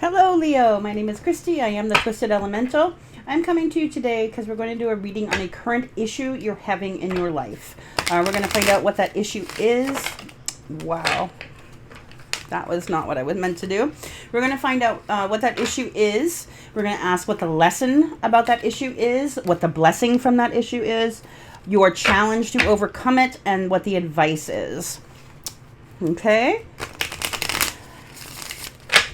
Hello, Leo. My name is Kristi. I am the Twisted Elemental. I'm coming to you today because we're going to do a reading on a current issue you're having in your life. We're going to find out what that issue is. Wow. That was not what I was meant to do. We're going to find out what that issue is. We're going to ask what the lesson about that issue is, what the blessing from that issue is, your challenge to overcome it, and what the advice is. Okay?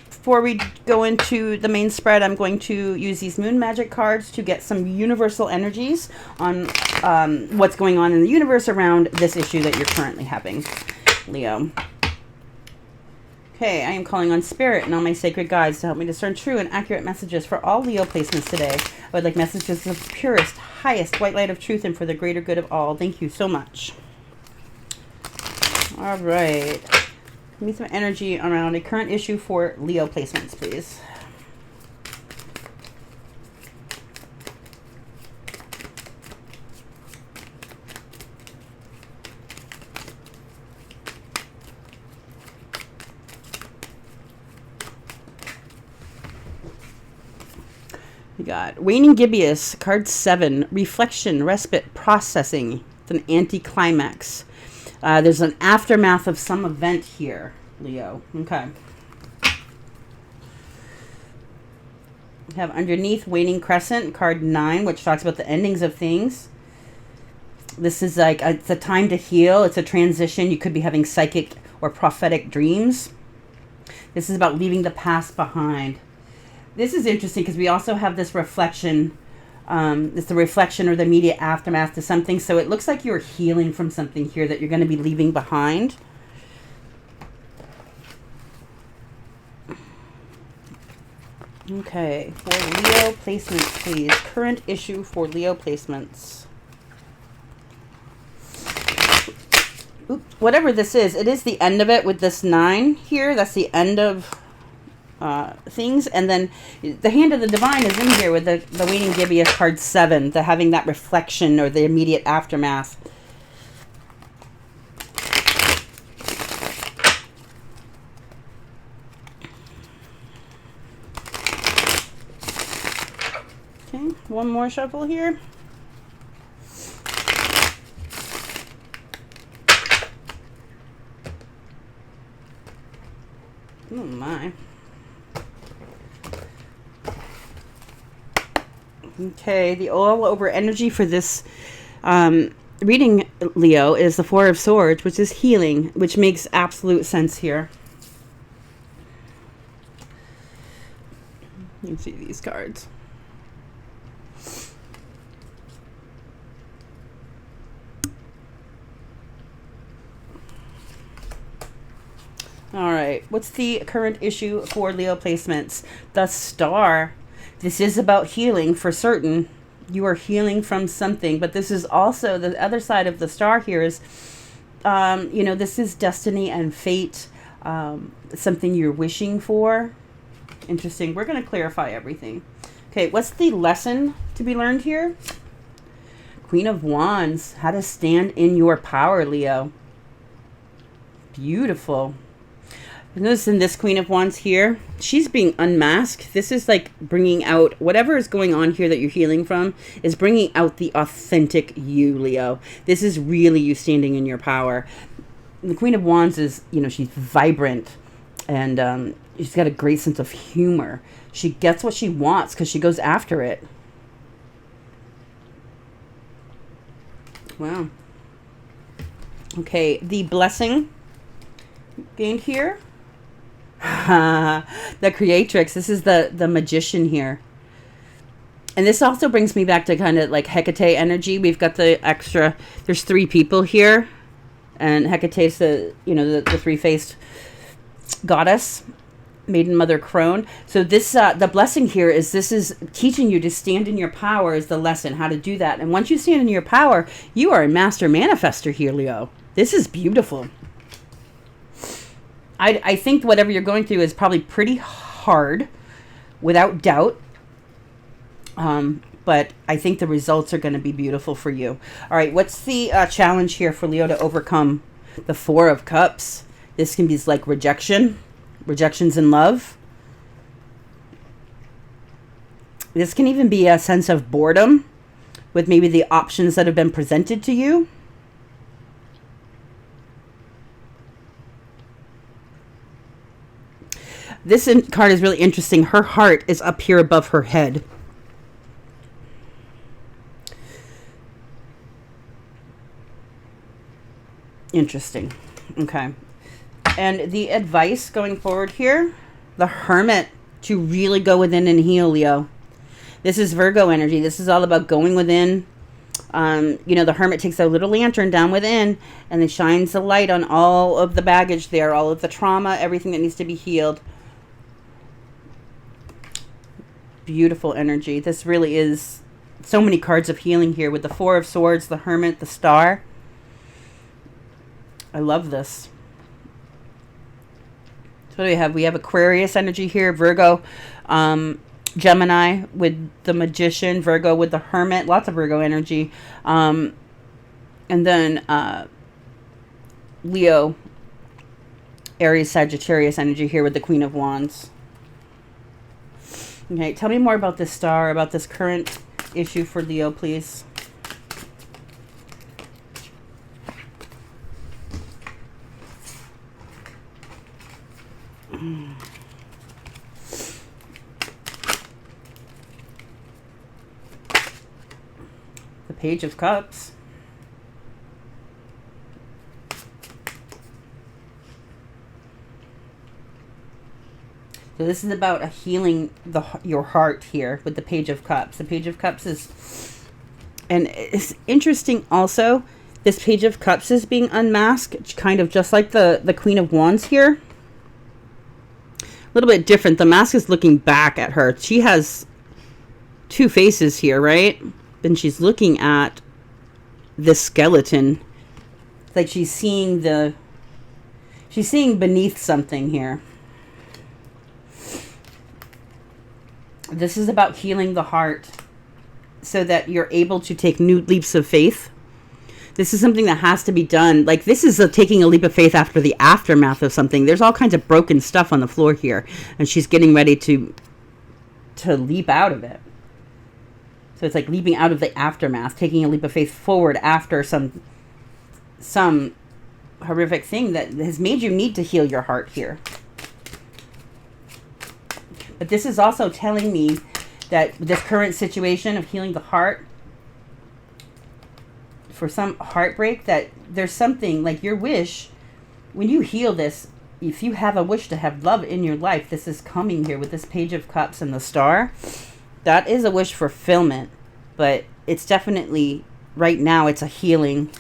Before we go into the main spread, I'm going to use these moon magic cards to get some universal energies on what's going on in the universe around this issue that you're currently having, Leo. Okay, I am calling on Spirit and all my sacred guides to help me discern true and accurate messages for all Leo placements today. I would like messages of purest, highest white light of truth and for the greater good of all. Thank you so much. All right. Give me some energy around a current issue for Leo placements, please. We got Waning Gibeus, card 7, Reflection, Respite, Processing. It's an anticlimax. There's an aftermath of some event here, Leo. Okay. We have underneath Waning Crescent, card 9, which talks about the endings of things. This is like, it's a time to heal. It's a transition. You could be having psychic or prophetic dreams. This is about leaving the past behind. This is interesting because we also have this reflection. It's the reflection or the immediate aftermath to something. So it looks like you're healing from something here that you're going to be leaving behind. Okay, for Leo placements, please. Current issue for Leo placements. Oops, whatever this is, it is the end of it with this 9 here. That's the end of things, and then the hand of the divine is in here with the Waning Gibeus card 7, the having that reflection or the immediate aftermath. Okay, one more shuffle here. Oh my. Okay, the all over energy for this reading, Leo, is the Four of Swords, which is healing, which makes absolute sense here. You can see these cards. All right, what's the current issue for Leo placements? The Star. This is about healing for certain. You are healing from something, but this is also the other side of the Star here is, this is destiny and fate, something you're wishing for. Interesting. We're going to clarify everything. Okay, what's the lesson to be learned here? Queen of Wands, how to stand in your power, Leo. Beautiful. Notice in this Queen of Wands here, she's being unmasked. This is like bringing out whatever is going on here that you're healing from is bringing out the authentic you, Leo. This is really you standing in your power. The Queen of Wands is, she's vibrant and she's got a great sense of humor. She gets what she wants because she goes after it. Wow. Okay, the blessing gained here. The Creatrix. This is the magician here. And this also brings me back to kind of like Hecate energy. We've got the extra, there's 3 people here. And Hecate's the three-faced goddess, Maiden Mother Crone. So this, the blessing here is this is teaching you to stand in your power is the lesson, how to do that. And once you stand in your power, you are a master manifester here, Leo. This is beautiful. I think whatever you're going through is probably pretty hard, without doubt. But I think the results are going to be beautiful for you. All right, what's the challenge here for Leo to overcome? The Four of Cups. This can be like rejections in love. This can even be a sense of boredom with maybe the options that have been presented to you. This card is really interesting. Her heart is up here above her head. Interesting. Okay. And the advice going forward here, the Hermit, to really go within and heal, Leo. This is Virgo energy. This is all about going within. You know, the Hermit takes a little lantern down within and then shines the light on all of the baggage there, all of the trauma, everything that needs to be healed. Beautiful energy. This really is so many cards of healing here with the Four of Swords, the Hermit, the Star. I love this. So what do we have? We have Aquarius energy here, Virgo, Gemini with the Magician, Virgo with the Hermit, lots of Virgo energy. And then Leo, Aries, Sagittarius energy here with the Queen of Wands. Okay, tell me more about this star, about this current issue for Leo, please. The Page of Cups. So this is about a healing your heart here with the Page of Cups. The Page of Cups is, and it's interesting also, this Page of Cups is being unmasked, kind of just like the Queen of Wands here. A little bit different. The mask is looking back at her. She has two faces here, right? Then she's looking at this skeleton. It's like she's seeing beneath something here. This is about healing the heart so that you're able to take new leaps of faith. This is something that has to be done. Like, this is taking a leap of faith after the aftermath of something. There's all kinds of broken stuff on the floor here, and she's getting ready to leap out of it. So it's like leaping out of the aftermath, taking a leap of faith forward after some horrific thing that has made you need to heal your heart here. But this is also telling me that this current situation of healing the heart, for some heartbreak, that there's something like your wish, when you heal this, if you have a wish to have love in your life, this is coming here with this Page of Cups and the Star. That is a wish fulfillment, but it's definitely, right now, it's a healing.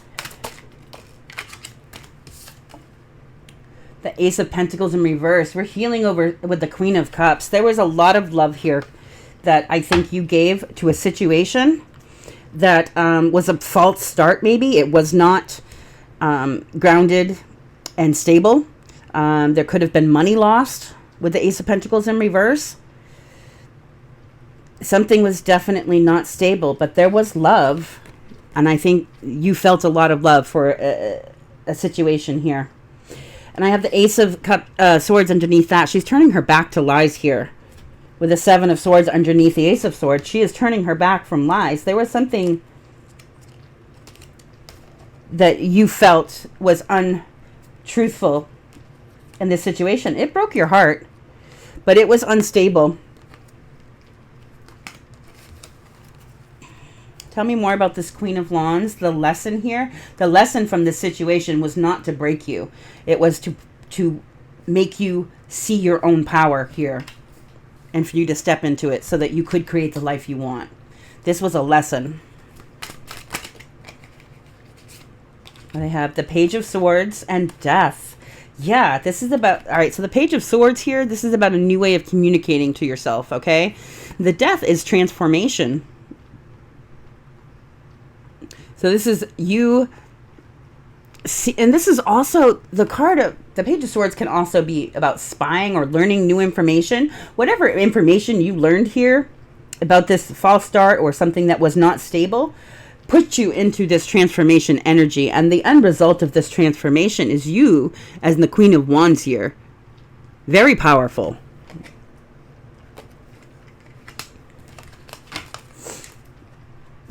The Ace of Pentacles in reverse. We're healing over with the Queen of Cups. There was a lot of love here that I think you gave to a situation that was a false start, maybe. It was not grounded and stable. There could have been money lost with the Ace of Pentacles in reverse. Something was definitely not stable, but there was love. And I think you felt a lot of love for a situation here. And I have the Ace of Swords underneath that. She's turning her back to lies here. With the Seven of Swords underneath the Ace of Swords, she is turning her back from lies. There was something that you felt was untruthful in this situation. It broke your heart, but it was unstable. Tell me more about this Queen of Wands. The lesson here, the lesson from this situation was not to break you. It was to make you see your own power here and for you to step into it so that you could create the life you want. This was a lesson. I have the Page of Swords and Death. Yeah, this is about, all right, so the Page of Swords here, this is about a new way of communicating to yourself, okay? The Death is transformation. So this is you see, and this is also the card of the Page of Swords can also be about spying or learning new information. Whatever information you learned here about this false start or something that was not stable, put you into this transformation energy. And the end result of this transformation is you as the Queen of Wands here. Very powerful.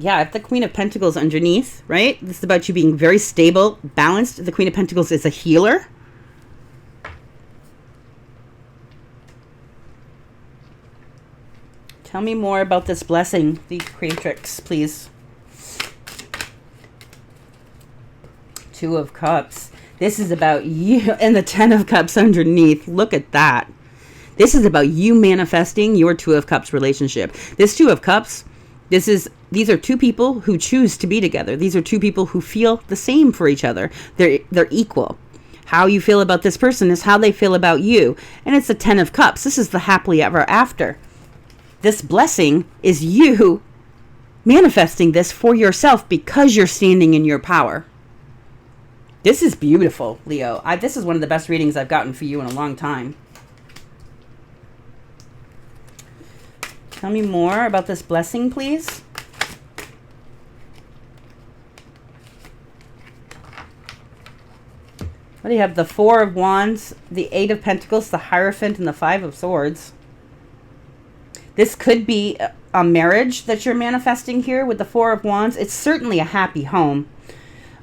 yeah, I have the Queen of Pentacles underneath, right? This is about you being very stable, balanced. The Queen of Pentacles is a healer. Tell me more about this blessing, the Creatrix, please. Two of Cups. This is about you, and the Ten of Cups underneath. Look at that. This is about you manifesting your Two of Cups relationship. This Two of Cups, these are two people who choose to be together. These are two people who feel the same for each other. They're equal. How you feel about this person is how they feel about you. And it's the Ten of Cups. This is the happily ever after. This blessing is you manifesting this for yourself because you're standing in your power. This is beautiful, Leo. This is one of the best readings I've gotten for you in a long time. Tell me more about this blessing, please. What do you have? The Four of Wands, the Eight of Pentacles, the Hierophant, and the Five of Swords. This could be a marriage that you're manifesting here with the Four of Wands. It's certainly a happy home.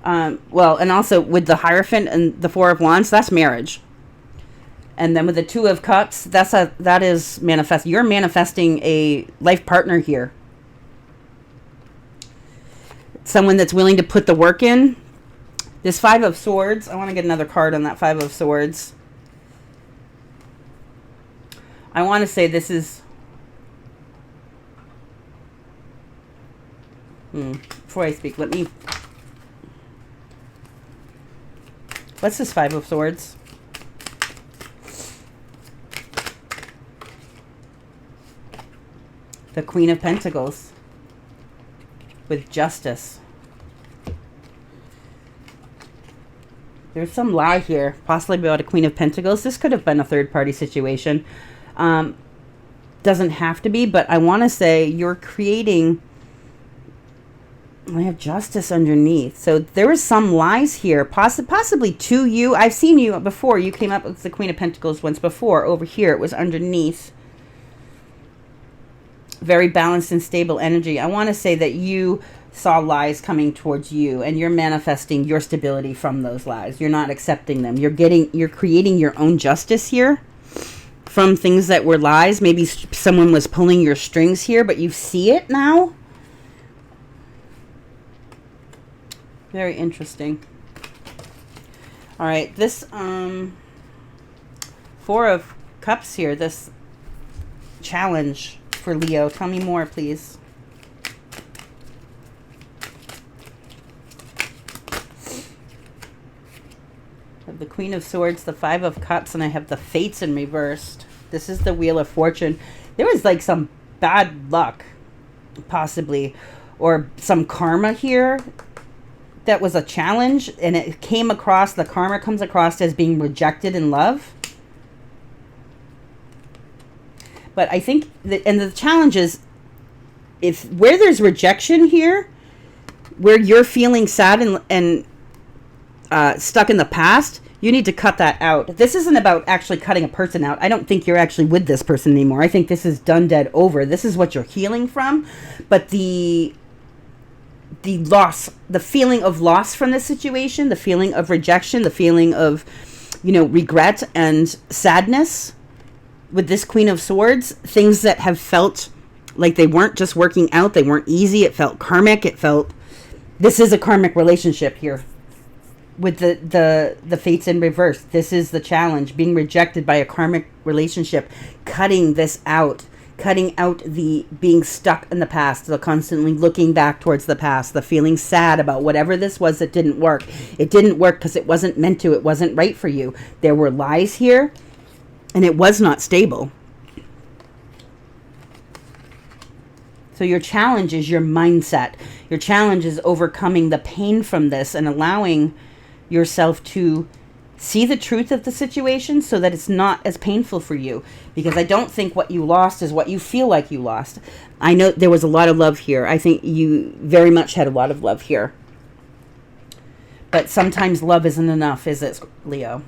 Well, and also with the Hierophant and the Four of Wands, that's marriage. And then with the Two of Cups, that is manifest. You're manifesting a life partner here. Someone that's willing to put the work in. This Five of Swords, I want to get another card on that Five of Swords. I want to say this is... Before I speak, let me... What's this Five of Swords? The Queen of Pentacles with Justice. There's some lie here, possibly about a Queen of Pentacles. This could have been a third-party situation. Doesn't have to be, but I want to say you're creating... I have Justice underneath. So there is some lies here, possibly to you. I've seen you before. You came up with the Queen of Pentacles once before. Over here, it was underneath. Very balanced and stable energy. I want to say that you saw lies coming towards you, and you're manifesting your stability from those lies. You're not accepting them. You're creating your own justice here from things that were lies. Maybe someone was pulling your strings here, but you see it now. Very interesting. All right, this Four of Cups here, this challenge for Leo. Tell me more, please. I have the Queen of Swords, the Five of Cups, and I have the Fates in reversed. This is the Wheel of Fortune. There was like some bad luck, possibly, or some karma here. That was a challenge, and it came across, the karma comes across as being rejected in love. But I think that, and the challenge is, if where there's rejection here, where you're feeling sad and stuck in the past, you need to cut that out. This isn't about actually cutting a person out. I don't think you're actually with this person anymore. I think this is done, dead, over. This is what you're healing from. But the loss, the feeling of loss from this situation, the feeling of rejection, the feeling of, regret and sadness with this Queen of Swords, things that have felt like they weren't just working out, they weren't easy, it felt karmic, this is a karmic relationship here with the Fates in reverse. This is the challenge, being rejected by a karmic relationship, cutting this out. Cutting out the being stuck in the past, the constantly looking back towards the past, the feeling sad about whatever this was that didn't work. It didn't work because it wasn't meant to. It wasn't right for you. There were lies here, and it was not stable. So your challenge is your mindset. Your challenge is overcoming the pain from this and allowing yourself to see the truth of the situation so that it's not as painful for you. Because I don't think what you lost is what you feel like you lost. I know there was a lot of love here. I think you very much had a lot of love here. But sometimes love isn't enough, is it, Leo?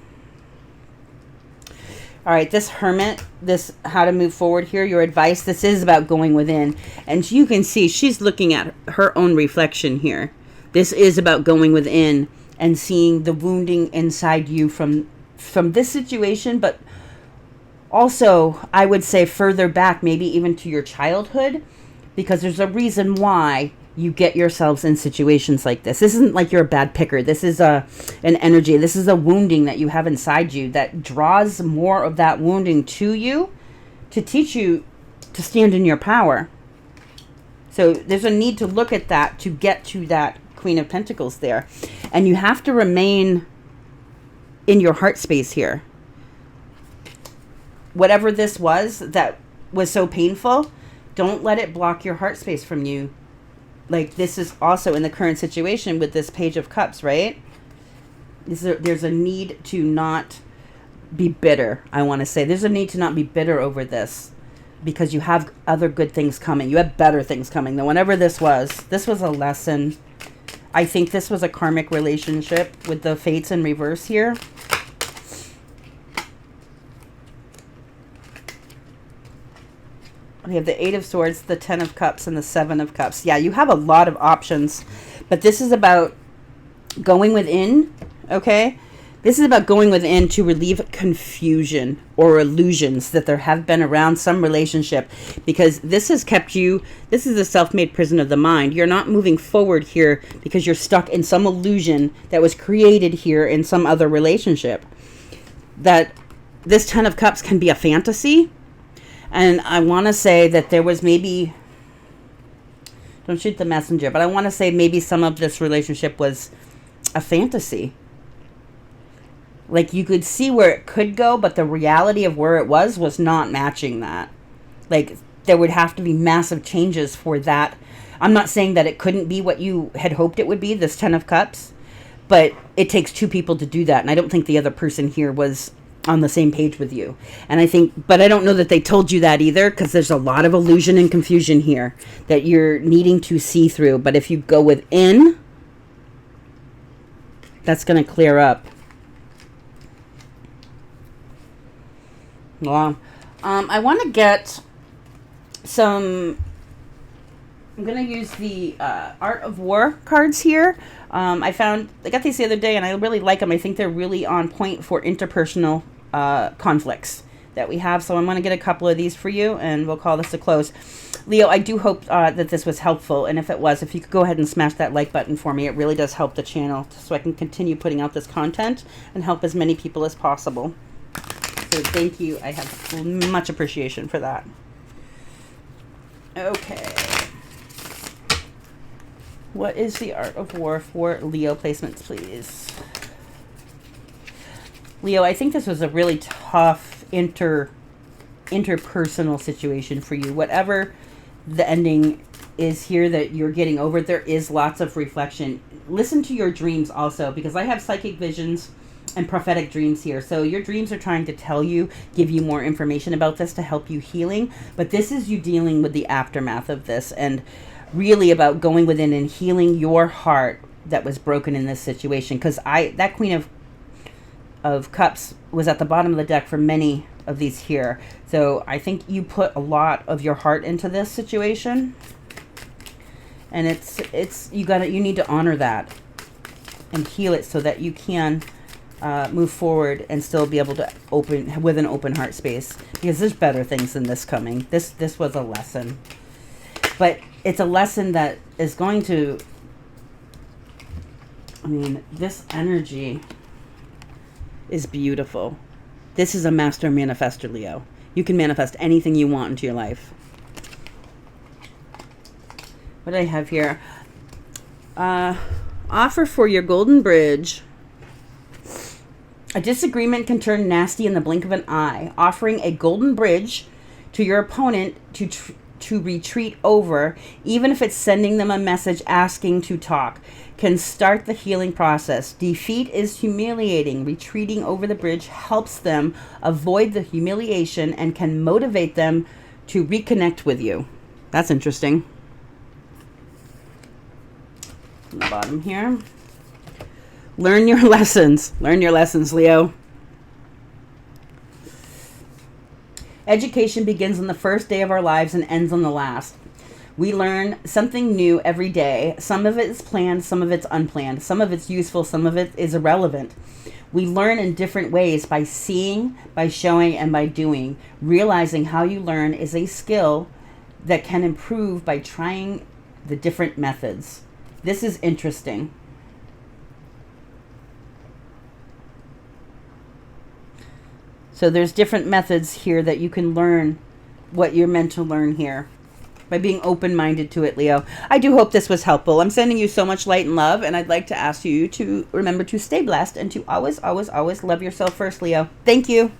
All right, this Hermit, this how to move forward here, your advice, this is about going within. And you can see she's looking at her own reflection here. This is about going within and seeing the wounding inside you from this situation, but also, I would say further back, maybe even to your childhood, because there's a reason why you get yourselves in situations like this. This isn't like you're a bad picker. This is an energy. This is a wounding that you have inside you that draws more of that wounding to you to teach you to stand in your power. So there's a need to look at that to get to that Queen of Pentacles there. And you have to remain in your heart space here. Whatever this was that was so painful, don't let it block your heart space from you. Like this is also in the current situation with this Page of Cups, right? There's a need to not be bitter, I want to say. There's a need to not be bitter over this because you have other good things coming. You have better things coming than whatever this was. This was a lesson. I think this was a karmic relationship with the fates in reverse here. We have the 8 of Swords, the 10 of Cups, and the 7 of Cups. Yeah, you have a lot of options. But this is about going within, okay? This is about going within to relieve confusion or illusions that there have been around some relationship. Because this has kept you, this is a self-made prison of the mind. You're not moving forward here because you're stuck in some illusion that was created here in some other relationship. That this 10 of Cups can be a fantasy. And I want to say that there was maybe, don't shoot the messenger, but I want to say maybe some of this relationship was a fantasy. Like you could see where it could go, but the reality of where it was not matching that. Like there would have to be massive changes for that. I'm not saying that it couldn't be what you had hoped it would be, this 10 of Cups, but it takes 2 people to do that. And I don't think the other person here was on the same page with you. And I think, but I don't know that they told you that either, because there's a lot of illusion and confusion here that you're needing to see through. But if you go within, that's going to clear up. Wow. I want to get some, I'm going to use the Art of War cards here. I got these the other day and I really like them. I think they're really on point for interpersonal conflicts that we have. So I'm going to get a couple of these for you and we'll call this a close. Leo, I do hope that this was helpful. And if it was, if you could go ahead and smash that like button for me, it really does help the channel so I can continue putting out this content and help as many people as possible. So thank you. I have much appreciation for that. Okay. What is the Art of War for Leo placements, please? Leo, I think this was a really tough interpersonal situation for you. Whatever the ending is here that you're getting over, there is lots of reflection. Listen to your dreams also, because I have psychic visions and prophetic dreams here. So your dreams are trying to tell you, give you more information about this to help you healing. But this is you dealing with the aftermath of this and really about going within and healing your heart that was broken in this situation. Because that Queen of Cups was at the bottom of the deck for many of these here. So I think you put a lot of your heart into this situation. And you need to honor that and heal it so that you can move forward and still be able to open with an open heart space, because there's better things than this coming. This was a lesson, but it's a lesson that is going to, I mean, this energy is beautiful. This is a master manifestor, Leo. You can manifest anything you want into your life. What do I have here? Offer for your golden bridge. A disagreement can turn nasty in the blink of an eye. Offering a golden bridge to your opponent to retreat over, even if it's sending them a message asking to talk, can start the healing process. Defeat is humiliating. Retreating over the bridge helps them avoid the humiliation and can motivate them to reconnect with you. That's interesting. On the bottom here. Learn your lessons. Learn your lessons, Leo. Education begins on the first day of our lives and ends on the last. We learn something new every day. Some of it is planned, some of it's unplanned. Some of it's useful, some of it is irrelevant. We learn in different ways by seeing, by showing, and by doing. Realizing how you learn is a skill that can improve by trying the different methods. This is interesting. So there's different methods here that you can learn what you're meant to learn here by being open-minded to it, Leo. I do hope this was helpful. I'm sending you so much light and love, and I'd like to ask you to remember to stay blessed and to always, always, always love yourself first, Leo. Thank you.